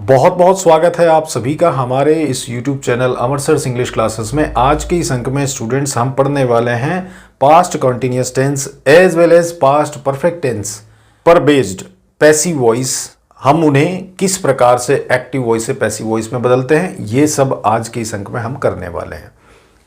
बहुत बहुत स्वागत है आप सभी का हमारे इस YouTube चैनल अमर सर्स इंग्लिश क्लासेस में। आज के इस अंक में स्टूडेंट्स हम पढ़ने वाले हैं past continuous tense as well as past perfect tense पर बेस्ड पैसिव वॉइस। हम उन्हें किस प्रकार से एक्टिव वॉइस से पैसिव वॉइस में बदलते हैं, ये सब आज के इस अंक में हम करने वाले हैं।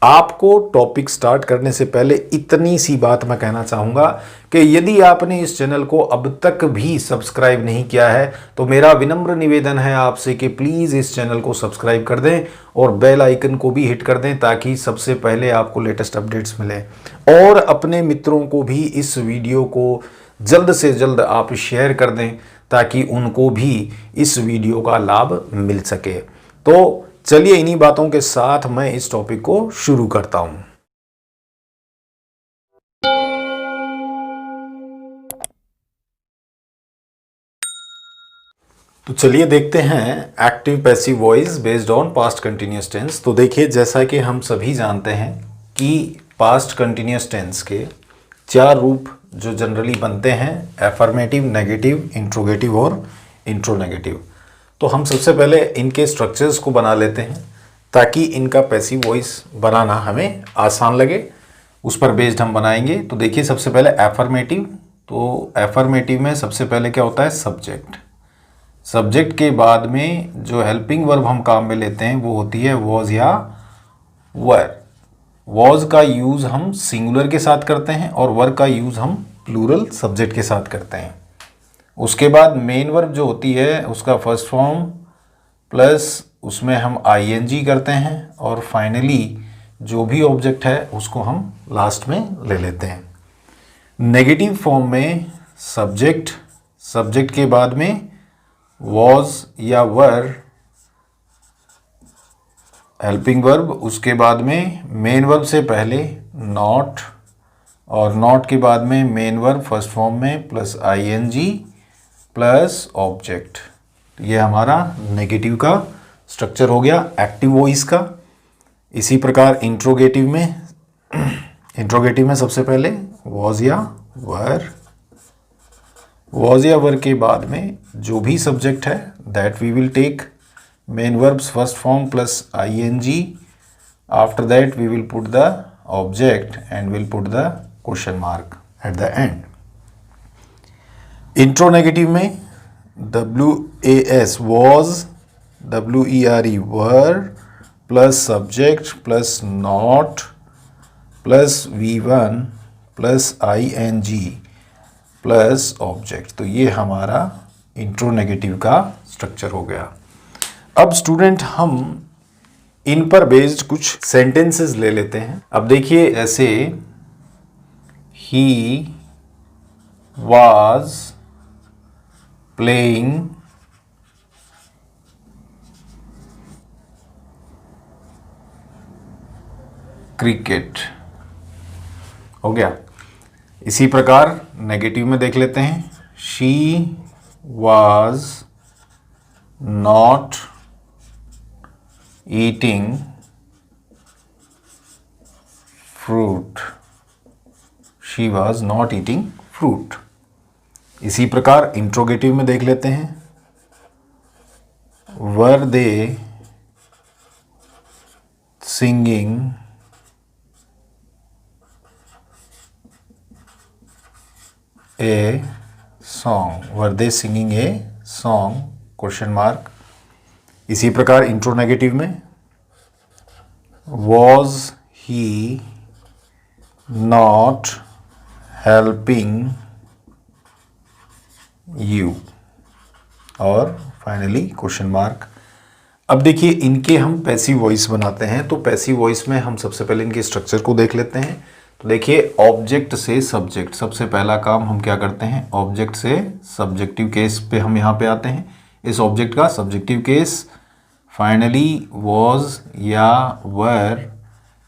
आपको टॉपिक स्टार्ट करने से पहले इतनी सी बात मैं कहना चाहूँगा कि यदि आपने इस चैनल को अब तक भी सब्सक्राइब नहीं किया है तो मेरा विनम्र निवेदन है आपसे कि प्लीज़ इस चैनल को सब्सक्राइब कर दें और बेल आइकन को भी हिट कर दें ताकि सबसे पहले आपको लेटेस्ट अपडेट्स मिलें। और अपने मित्रों को भी इस वीडियो को जल्द से जल्द आप शेयर कर दें ताकि उनको भी इस वीडियो का लाभ मिल सके। तो चलिए इन्हीं बातों के साथ मैं इस टॉपिक को शुरू करता हूं। तो चलिए देखते हैं active passive voice based on past continuous tense. तो देखिए, जैसा कि हम सभी जानते हैं कि पास्ट कंटिन्यूअस टेंस के चार रूप जो जनरली बनते हैं, एफर्मेटिव, नेगेटिव, इंट्रोगेटिव और इंट्रोनेगेटिव। तो हम सबसे पहले इनके स्ट्रक्चर्स को बना लेते हैं ताकि इनका पैसिव वॉइस बनाना हमें आसान लगे, उस पर बेस्ड हम बनाएंगे। तो देखिए, सबसे पहले एफर्मेटिव। तो एफर्मेटिव में सबसे पहले क्या होता है, सब्जेक्ट। सब्जेक्ट के बाद में जो हेल्पिंग वर्ब हम काम में लेते हैं वो होती है वॉज या वर। वॉज का यूज़ हम सिंगुलर के साथ करते हैं और वर का यूज़ हम प्लूरल सब्जेक्ट के साथ करते हैं। उसके बाद मेन वर्ब जो होती है उसका फर्स्ट फॉर्म प्लस उसमें हम आईएनजी करते हैं और फाइनली जो भी ऑब्जेक्ट है उसको हम लास्ट में ले लेते हैं। नेगेटिव फॉर्म में सब्जेक्ट, सब्जेक्ट के बाद में वॉज या वर, हेल्पिंग वर्ब, उसके बाद में मेन वर्ब से पहले नॉट और नॉट के बाद में मेन वर्ब फर्स्ट फॉर्म में प्लस आईएनजी प्लस ऑब्जेक्ट। ये हमारा नेगेटिव का स्ट्रक्चर हो गया एक्टिव वॉइस का। इसी प्रकार इंट्रोगेटिव में सबसे पहले वॉज या वर, वॉज या वर के बाद में जो भी सब्जेक्ट है that we will take main verbs first form plus ING. After that we will put the object and will put the question mark at the end. Interronegative में WAS was, WERE were plus subject plus not plus V1 plus ING plus object. तो ये हमारा इंट्रोनेगेटिव का structure हो गया। अब student हम इन पर बेस्ड कुछ सेंटेंसेस ले लेते हैं। अब देखिए, ऐसे ही was playing क्रिकेट हो गया। इसी प्रकार नेगेटिव में देख लेते हैं, she was not eating fruit, she was not eating fruit। इसी प्रकार इंट्रोगेटिव में देख लेते हैं, were they singing a song, were they singing a song question mark. इसी प्रकार इंट्रोनेगेटिव में was he not helping you और फाइनली क्वेश्चन मार्क। अब देखिए, इनके हम पैसिव वॉइस बनाते हैं। तो पैसिव वॉइस में हम सबसे पहले इनके स्ट्रक्चर को देख लेते हैं। तो देखिए, ऑब्जेक्ट से सब्जेक्ट, सबसे पहला काम हम क्या करते हैं, ऑब्जेक्ट से सब्जेक्टिव केस पे हम यहाँ पे आते हैं। इस ऑब्जेक्ट का सब्जेक्टिव केस, फाइनली वॉज या were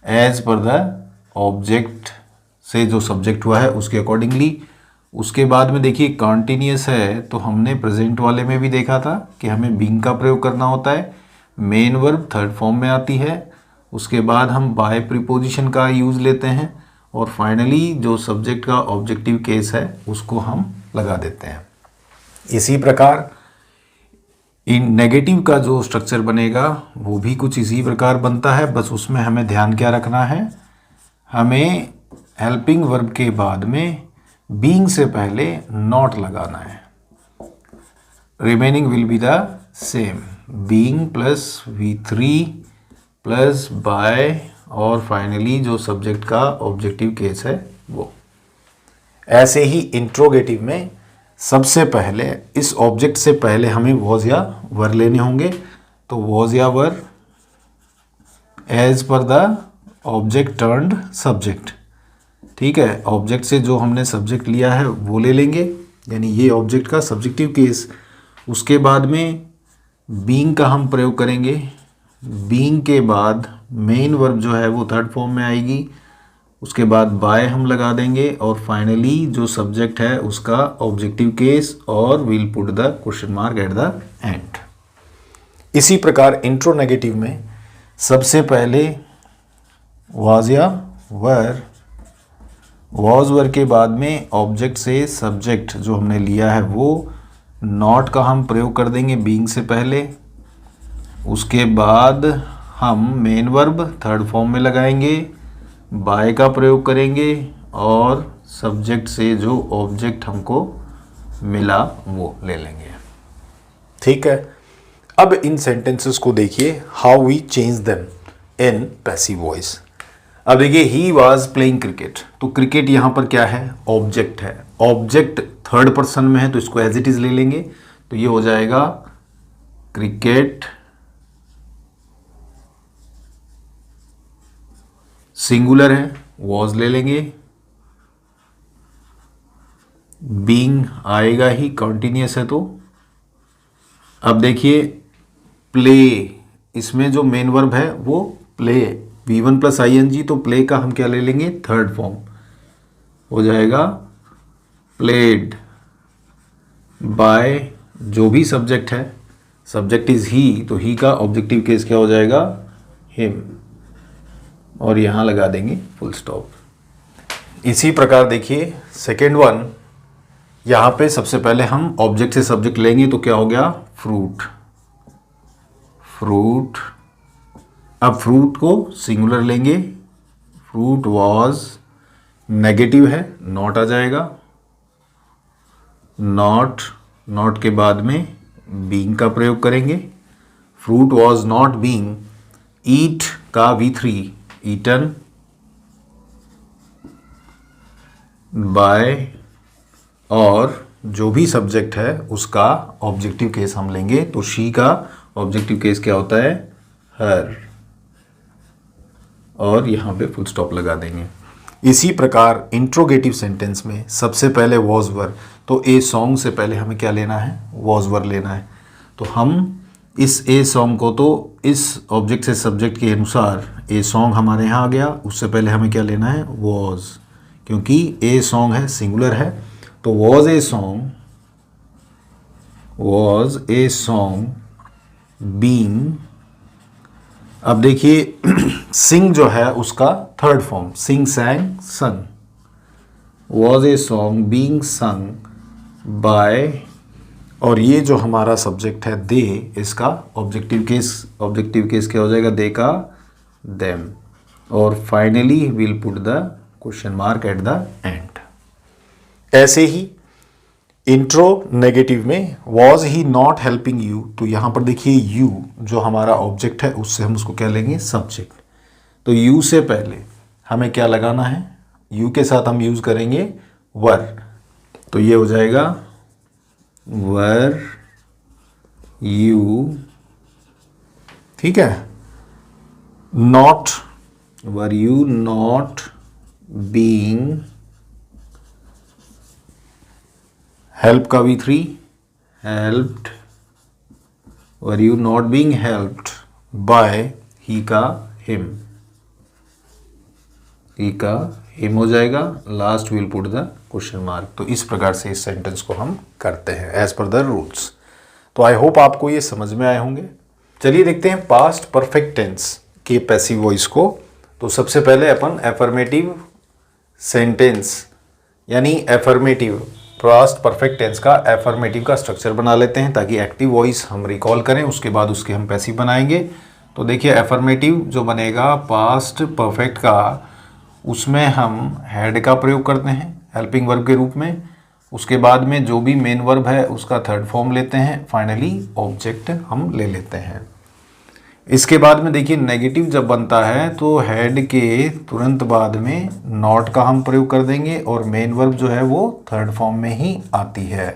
as per the object से जो सब्जेक्ट हुआ है उसके अकॉर्डिंगली। उसके बाद में देखिए, कॉन्टिन्यूअस है तो हमने प्रेजेंट वाले में भी देखा था कि हमें बीइंग का प्रयोग करना होता है। मेन वर्ब थर्ड फॉर्म में आती है, उसके बाद हम बाय प्रीपोजिशन का यूज़ लेते हैं और फाइनली जो सब्जेक्ट का ऑब्जेक्टिव केस है उसको हम लगा देते हैं। इसी प्रकार इन नेगेटिव का जो स्ट्रक्चर बनेगा वो भी कुछ इसी प्रकार बनता है, बस उसमें हमें ध्यान क्या रखना है, हमें हेल्पिंग वर्ब के बाद में बीइंग से पहले नॉट लगाना है। Remaining will be the same, being plus V3 plus by और फाइनली जो सब्जेक्ट का ऑब्जेक्टिव केस है वो। ऐसे ही इंट्रोगेटिव में सबसे पहले इस ऑब्जेक्ट से पहले हमें वॉज या वर लेने होंगे। तो वॉज या were as per the object turned subject, ठीक है। ऑब्जेक्ट से जो हमने सब्जेक्ट लिया है वो ले लेंगे, यानी ये ऑब्जेक्ट का सब्जेक्टिव केस। उसके बाद में बीइंग का हम प्रयोग करेंगे। बीइंग के बाद मेन वर्ब जो है वो थर्ड फॉर्म में आएगी। उसके बाद बाय हम लगा देंगे और फाइनली जो सब्जेक्ट है उसका ऑब्जेक्टिव केस और will put the question mark at the and. इसी प्रकार इंट्रोनेगेटिव में सबसे पहले वाज या वर, वॉज वर के बाद में ऑब्जेक्ट से सब्जेक्ट जो हमने लिया है वो नॉट का हम प्रयोग कर देंगे बीइंग से पहले। उसके बाद हम मेन वर्ब थर्ड फॉर्म में लगाएंगे, बाय का प्रयोग करेंगे और सब्जेक्ट से जो ऑब्जेक्ट हमको मिला वो ले लेंगे, ठीक है। अब इन सेंटेंसेस को देखिए, how we change them in passive voice. अब देखिए, ही वॉज प्लेइंग क्रिकेट, तो क्रिकेट यहाँ पर क्या है, ऑब्जेक्ट है। ऑब्जेक्ट थर्ड पर्सन में है तो इसको एज इट इज ले लेंगे, तो ये हो जाएगा क्रिकेट। सिंगुलर है, वॉज ले लेंगे, बीइंग आएगा ही, कॉन्टिन्यूस है तो। अब देखिए प्ले, इसमें जो मेन वर्ब है वो प्ले, V1 प्लस ing, तो प्ले का हम क्या ले लेंगे, थर्ड फॉर्म हो जाएगा प्लेड। बाय जो भी सब्जेक्ट है, सब्जेक्ट इज ही, तो ही का ऑब्जेक्टिव केस क्या हो जाएगा, हिम, और यहाँ लगा देंगे फुल स्टॉप। इसी प्रकार देखिए सेकेंड वन, यहाँ पे सबसे पहले हम ऑब्जेक्ट से सब्जेक्ट लेंगे तो क्या हो गया, फ्रूट। फ्रूट, अब फ्रूट को सिंगुलर लेंगे, फ्रूट वॉज, नेगेटिव है, नॉट आ जाएगा, नॉट, नॉट के बाद में बीइंग का प्रयोग करेंगे। फ्रूट वॉज नॉट बीइंग, ईट का V3, ईटन, बाय, और जो भी सब्जेक्ट है उसका ऑब्जेक्टिव केस हम लेंगे, तो शी का ऑब्जेक्टिव केस क्या होता है, हर, और यहाँ पे फुल स्टॉप लगा देंगे। इसी प्रकार इंट्रोगेटिव सेंटेंस में सबसे पहले वॉज वर, तो ए सॉन्ग से पहले हमें क्या लेना है, वॉज वर लेना है। तो हम इस ए सॉन्ग को, तो इस ऑब्जेक्ट से सब्जेक्ट के अनुसार ए सॉन्ग हमारे यहाँ आ गया, उससे पहले हमें क्या लेना है, वॉज, क्योंकि ए सॉन्ग है, सिंगुलर है, तो was a song, was a song being. अब देखिए सिंग जो है उसका थर्ड फॉर्म, सिंग, सैंग, संग, was a song being sung by, और ये जो हमारा सब्जेक्ट है दे, इसका ऑब्जेक्टिव केस क्या हो जाएगा, दे का देम, और finally will put the question mark at the and. ऐसे ही इंट्रो नेगेटिव में was he not helping you, तो यहाँ पर देखिए यू जो हमारा ऑब्जेक्ट है उससे हम उसको क्या लेंगे, सब्जेक्ट। तो यू से पहले हमें क्या लगाना है, यू के साथ हम यूज करेंगे वर, तो ये हो जाएगा वर यू, ठीक है। Not, were you not being, help का V3, helped, were you not being helped by, he का हिम, ही का हिम हो जाएगा, last will put the question mark. तो इस प्रकार से इस सेंटेंस को हम करते हैं एज पर द रूल्स। तो आई होप आपको ये समझ में आए होंगे। चलिए देखते हैं पास्ट परफेक्ट टेंस के पैसिव वॉइस को। तो सबसे पहले अपन एफर्मेटिव सेंटेंस यानी एफर्मेटिव पास्ट परफेक्ट टेंस का एफर्मेटिव का स्ट्रक्चर बना लेते हैं ताकि एक्टिव वॉइस हम रिकॉल करें, उसके बाद उसके हम पैसिव बनाएंगे। तो देखिए एफर्मेटिव जो बनेगा पास्ट परफेक्ट का, उसमें हम हैड का प्रयोग करते हैं हेल्पिंग वर्ब के रूप में। उसके बाद में जो भी मेन वर्ब है उसका थर्ड फॉर्म लेते हैं, फाइनली ऑब्जेक्ट हम ले लेते हैं। इसके बाद में देखिए नेगेटिव जब बनता है तो हैड के तुरंत बाद में नॉट का हम प्रयोग कर देंगे और मेन वर्ब जो है वो थर्ड फॉर्म में ही आती है,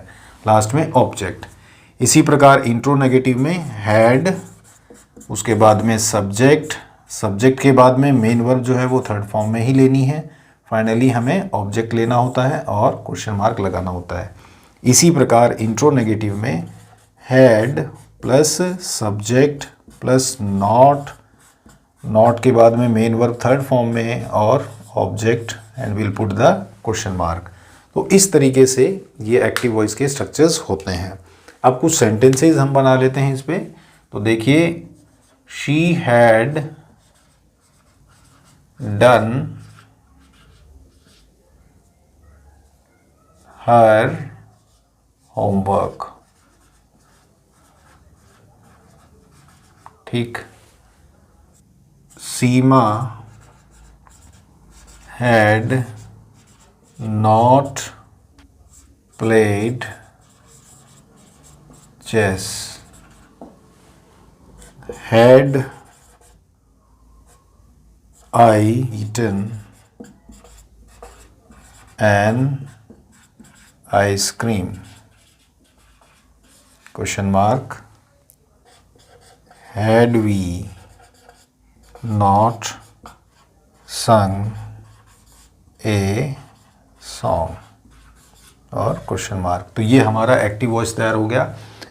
लास्ट में ऑब्जेक्ट। इसी प्रकार इंट्रो नेगेटिव में हैड, उसके बाद में सब्जेक्ट, सब्जेक्ट के बाद में मेन वर्ब जो है वो थर्ड फॉर्म में ही लेनी है, फाइनली हमें ऑब्जेक्ट लेना होता है और क्वेश्चन मार्क लगाना होता है। इसी प्रकार इंट्रो नेगेटिव में had plus subject plus not, not के बाद में मेन वर्ब थर्ड फॉर्म में और object and will put the question mark. तो इस तरीके से ये एक्टिव वॉइस के स्ट्रक्चर्स होते हैं। अब कुछ सेंटेंसेस हम बना लेते हैं इस पे। तो देखिए she had done her homework. ठीक। Seema had not played chess. Had I eaten an ice cream, question mark, had we not sung a song और क्वेश्चन मार्क। तो ये हमारा एक्टिव वॉइस तैयार हो गया।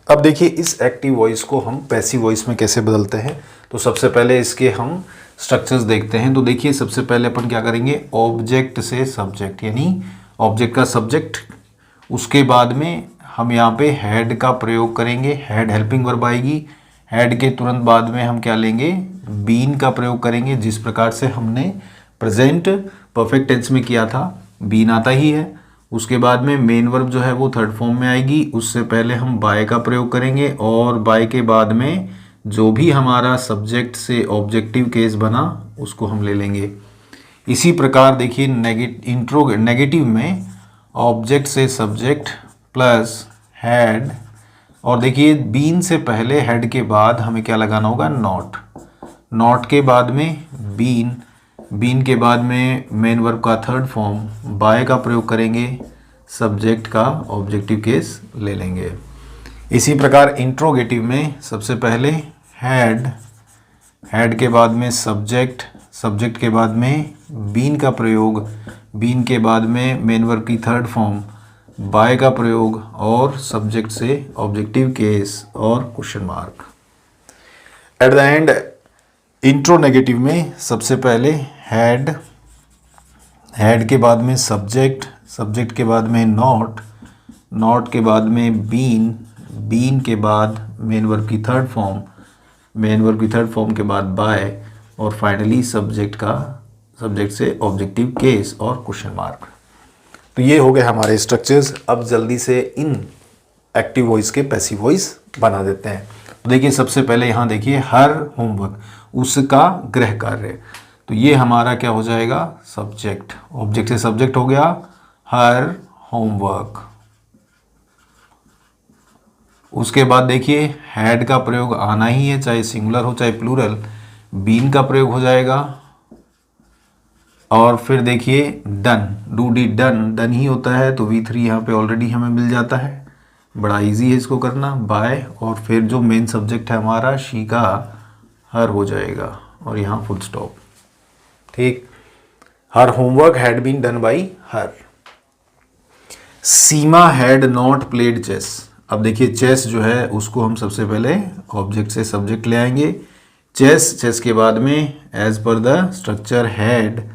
अब देखिए इस एक्टिव वॉइस को हम पैसिव वॉइस में कैसे बदलते हैं। तो सबसे पहले इसके हम स्ट्रक्चर्स देखते हैं। तो देखिए सबसे पहले अपन क्या करेंगे, ऑब्जेक्ट से सब्जेक्ट, यानी ऑब्जेक्ट का सब्जेक्ट, उसके बाद में हम यहाँ पे हैड का प्रयोग करेंगे, हैड हेल्पिंग वर्ब आएगी। हैड के तुरंत बाद में हम क्या लेंगे, बीन का प्रयोग करेंगे, जिस प्रकार से हमने प्रेजेंट परफेक्ट टेंस में किया था, बीन आता ही है। उसके बाद में मेन वर्ब जो है वो थर्ड फॉर्म में आएगी, उससे पहले हम बाय का प्रयोग करेंगे और बाय के बाद में जो भी हमारा सब्जेक्ट से ऑब्जेक्टिव केस बना उसको हम ले लेंगे। इसी प्रकार देखिए नेगेटिव में ऑब्जेक्ट से सब्जेक्ट प्लस हैड, और देखिए बीन से पहले हैड के बाद हमें क्या लगाना होगा, नॉट। नॉट के बाद में बीन, बीन के बाद में मेन वर्ब का थर्ड फॉर्म, बाय का प्रयोग करेंगे, सब्जेक्ट का ऑब्जेक्टिव केस ले लेंगे। इसी प्रकार इंट्रोगेटिव में सबसे पहले हैड, हैड के बाद में सब्जेक्ट, सब्जेक्ट के बाद में बीन का प्रयोग, बीन के बाद में मेन वर्ब की थर्ड फॉर्म, बाय का प्रयोग और सब्जेक्ट से ऑब्जेक्टिव केस और question mark. At the and intro negative में सबसे पहले हैड, हैड के बाद में सब्जेक्ट, सब्जेक्ट के बाद में नॉट, नॉट के बाद में बीन, बीन के बाद मेन वर्ब की थर्ड फॉर्म, मेन वर्ब की थर्ड फॉर्म के बाद बाय और फाइनली सब्जेक्ट का, सब्जेक्ट से ऑब्जेक्टिव केस और क्वेश्चन मार्क। तो ये हो गए हमारे स्ट्रक्चर्स। अब जल्दी से इन एक्टिव वॉइस के पैसिव वॉइस बना देते हैं। तो देखिए सबसे पहले यहाँ देखिए हर होमवर्क, उसका गृह कार्य, तो ये हमारा क्या हो जाएगा, सब्जेक्ट, ऑब्जेक्ट से सब्जेक्ट हो गया, हर होमवर्क। उसके बाद देखिए हैड का प्रयोग आना ही है, चाहे सिंगुलर हो चाहे प्लूरल, बीन का प्रयोग हो जाएगा। और फिर देखिए done, do did done, done ही होता है तो V3 यहाँ पे ऑलरेडी हमें मिल जाता है, बड़ा इजी है इसको करना, बाय, और फिर जो मेन सब्जेक्ट है हमारा शी का हर हो जाएगा और यहाँ फुल स्टॉप। ठीक, her homework had been done by her. Seema had not played chess. अब देखिए चेस जो है उसको हम सबसे पहले ऑब्जेक्ट से सब्जेक्ट ले आएंगे, चेस, चेस के बाद में as per the structure had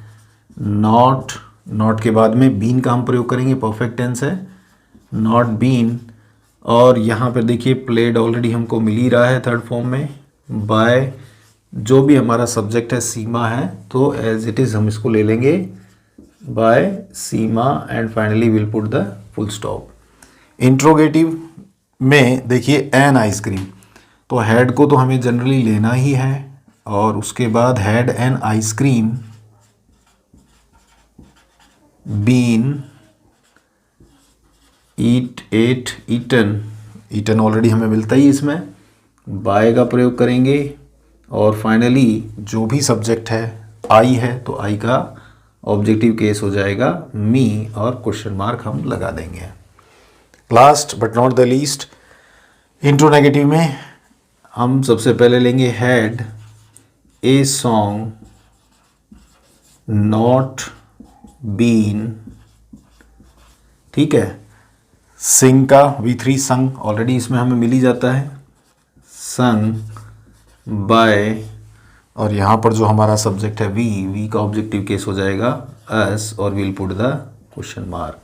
not, not के बाद में बीन का हम प्रयोग करेंगे, परफेक्ट टेंस है, नॉट बीन, और यहाँ पर देखिए प्लेड ऑलरेडी हमको मिल ही रहा है थर्ड फॉर्म में, बाय, जो भी हमारा सब्जेक्ट है सीमा है तो एज इट इज़ हम इसको ले लेंगे by Seema and finally will put the full stop. Interrogative में देखिए एन आइसक्रीम, तो हैड को तो हमें जनरली लेना ही है और उसके बाद had an ice cream been eaten already हमें मिलता ही इसमें, बाय का प्रयोग करेंगे और फाइनली जो भी सब्जेक्ट है आई है तो आई का ऑब्जेक्टिव केस हो जाएगा मी और क्वेश्चन मार्क हम लगा देंगे। Last but not the least, intronegative में हम सबसे पहले लेंगे had a song not been, ठीक है, सिंग का V3 संग ऑलरेडी इसमें हमें मिल ही जाता है, संग बाय और यहाँ पर जो हमारा सब्जेक्ट है वी का ऑब्जेक्टिव केस हो जाएगा अस और will put the question mark.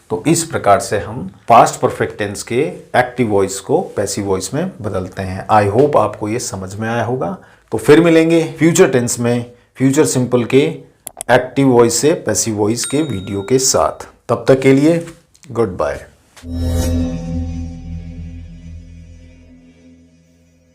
तो इस प्रकार से हम पास्ट परफेक्ट टेंस के एक्टिव वॉइस को पैसिव वॉइस में बदलते हैं। आई होप आपको ये समझ में आया होगा। तो फिर मिलेंगे फ्यूचर टेंस में फ्यूचर सिंपल के एक्टिव वॉइस से पैसिव वॉइस के वीडियो के साथ। तब तक के लिए गुड बाय।